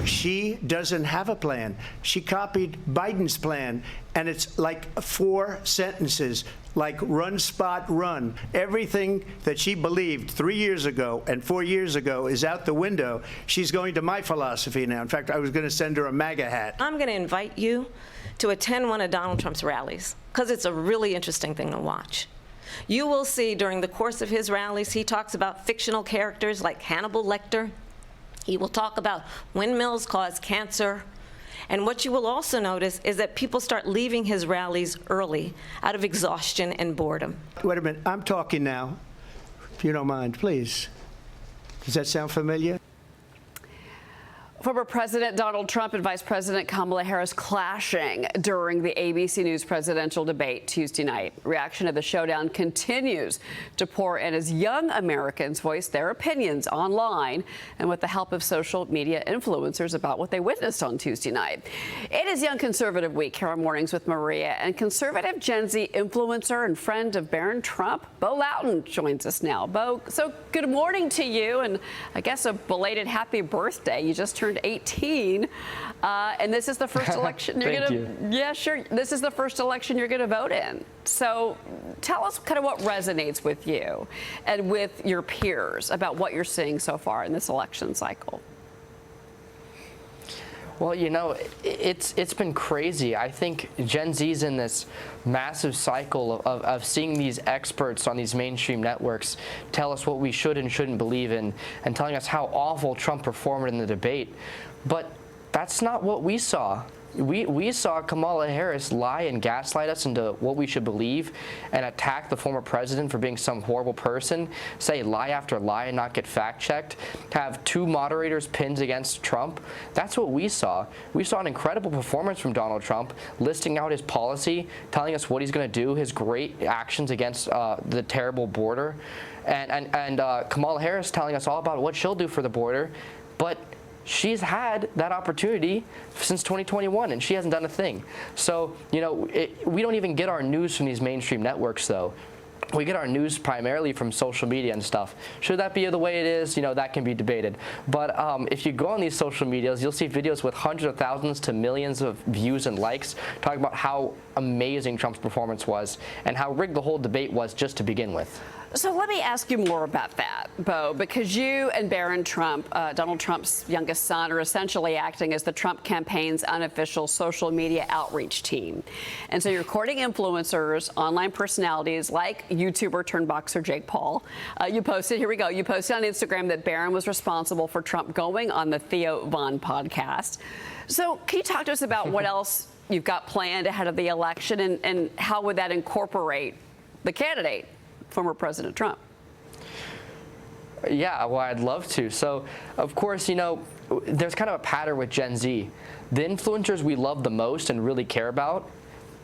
She doesn't have a plan. She copied Biden's plan, and it's like 4 sentences, like run, spot, run. Everything that she believed 3 years ago and 4 years ago is out the window. She's going to my philosophy now. In fact, I was going to send her a MAGA hat. I'm going to invite you to attend one of Donald Trump's rallies, because it's a really interesting thing to watch. You will see during the course of his rallies, he talks about fictional characters like Hannibal Lecter. He will talk about windmills cause cancer. And what you will also notice is that people start leaving his rallies early out of exhaustion and boredom. Wait a minute, I'm talking now, if you don't mind, please. Does that sound familiar? Former President Donald Trump and Vice President Kamala Harris clashing during the ABC News presidential debate Tuesday night. Reaction to the showdown continues to pour in as young Americans voice their opinions online and with the help of social media influencers about what they witnessed on Tuesday night. It is Young Conservative Week here on Mornings with Maria, and conservative Gen Z influencer and friend of Barron Trump, Bo Loudon, joins us now. Bo, so good morning to you, and I guess a belated happy birthday. You just turned 18, and this is the first election you're going to. Yeah, sure. This is the first election you're going to vote in. So, tell us kind of what resonates with you and with your peers about what you're seeing so far in this election cycle. Well, you know, it's been crazy. I think Gen Z's in this massive cycle of seeing these experts on these mainstream networks tell us what we should and shouldn't believe in, and telling us how awful Trump performed in the debate. But that's not what we saw. We saw Kamala Harris lie and gaslight us into what we should believe and attack the former president for being some horrible person, say lie after lie and not get fact-checked, have 2 moderators pinned against Trump. That's what we saw. We saw an incredible performance from Donald Trump, listing out his policy, telling us what he's going to do, his great actions against the terrible border, and Kamala Harris telling us all about what she'll do for the border. But she's had that opportunity since 2021, and she hasn't done a thing. So, you know, we don't even get our news from these mainstream networks, though. We get our news primarily from social media and stuff. Should that be the way it is? You know, that can be debated. But if you go on these social medias, you'll see videos with hundreds of thousands to millions of views and likes talking about how amazing Trump's performance was and how rigged the whole debate was just to begin with. So let me ask you more about that, Bo, because you and Barron Trump, Donald Trump's youngest son, are essentially acting as the Trump campaign's unofficial social media outreach team. And so you're courting influencers, online personalities like YouTuber turned boxer Jake Paul. You posted on Instagram that Barron was responsible for Trump going on the Theo Von podcast. So can you talk to us about what else you've got planned ahead of the election, and how would that incorporate the candidate, former President Trump? Yeah, well, I'd love to. So, of course, you know, there's kind of a pattern with Gen Z. The influencers we love the most and really care about,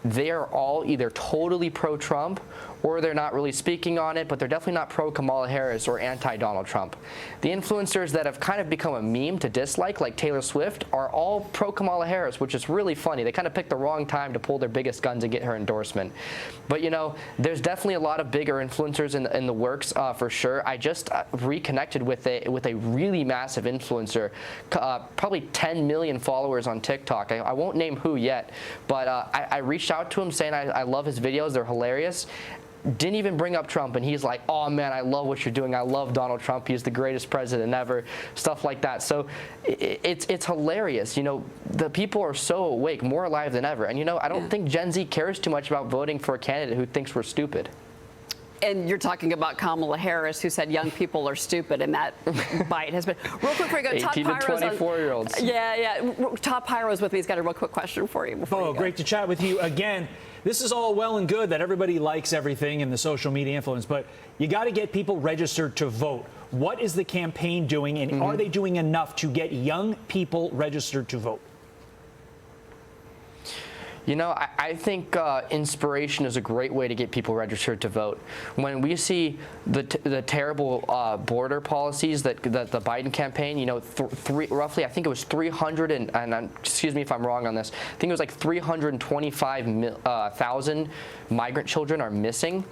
they are all either totally pro-Trump or they're not really speaking on it, but they're definitely not pro-Kamala Harris or anti-Donald Trump. The influencers that have kind of become a meme to dislike, like Taylor Swift, are all pro-Kamala Harris, which is really funny. They kind of picked the wrong time to pull their biggest guns and get her endorsement. But, you know, there's definitely a lot of bigger influencers in the works for sure. I just reconnected with a really massive influencer, probably 10 million followers on TikTok. I won't name who yet, but I reached out to him saying I love his videos. They're hilarious. Didn't even bring up Trump, and he's like, oh man, I love what you're doing. I love Donald Trump. He's the greatest president ever, stuff like that. So it's hilarious. You know, the people are so awake, more alive than ever. And, you know, I don't think Gen Z cares too much about voting for a candidate who thinks we're stupid. And you're talking about Kamala Harris, who said young people are stupid, and that bite has been. Real quick before you go, Todd 18 to 24-year-olds. Yeah. Todd Pyro's with me. He's got a real quick question for you. Oh, great to chat with you again. This is all well and good that everybody likes everything in the social media influence, but you got to get people registered to vote. What is the campaign doing, and are they doing enough to get young people registered to vote? You know, I think inspiration is a great way to get people registered to vote. When we see the terrible border policies that the Biden campaign, you know, roughly, I think it was 300 and excuse me if I'm wrong on this, I think it was like 325,000 migrant children are missing.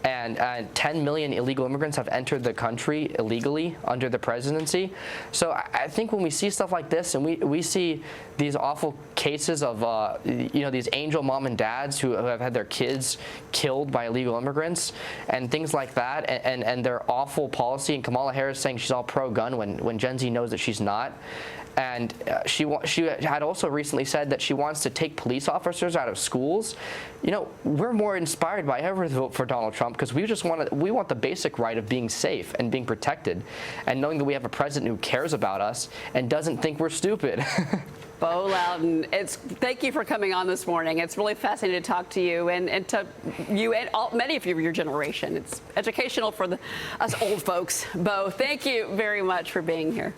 and 10 million illegal immigrants have entered the country illegally under the presidency. So I think when we see stuff like this, and we see these awful cases of these angel mom and dads who have had their kids killed by illegal immigrants and things like that, and their awful policy, and Kamala Harris saying she's all pro-gun when Gen Z knows that she's not. And she had also recently said that she wants to take police officers out of schools. You know, we're more inspired by ever to vote for Donald Trump because we want the basic right of being safe and being protected, and knowing that we have a president who cares about us and doesn't think we're stupid. Bo Loudon, thank you for coming on this morning. It's really fascinating to talk to you and to you and many of you of your generation. It's educational for us old folks. Bo, thank you very much for being here.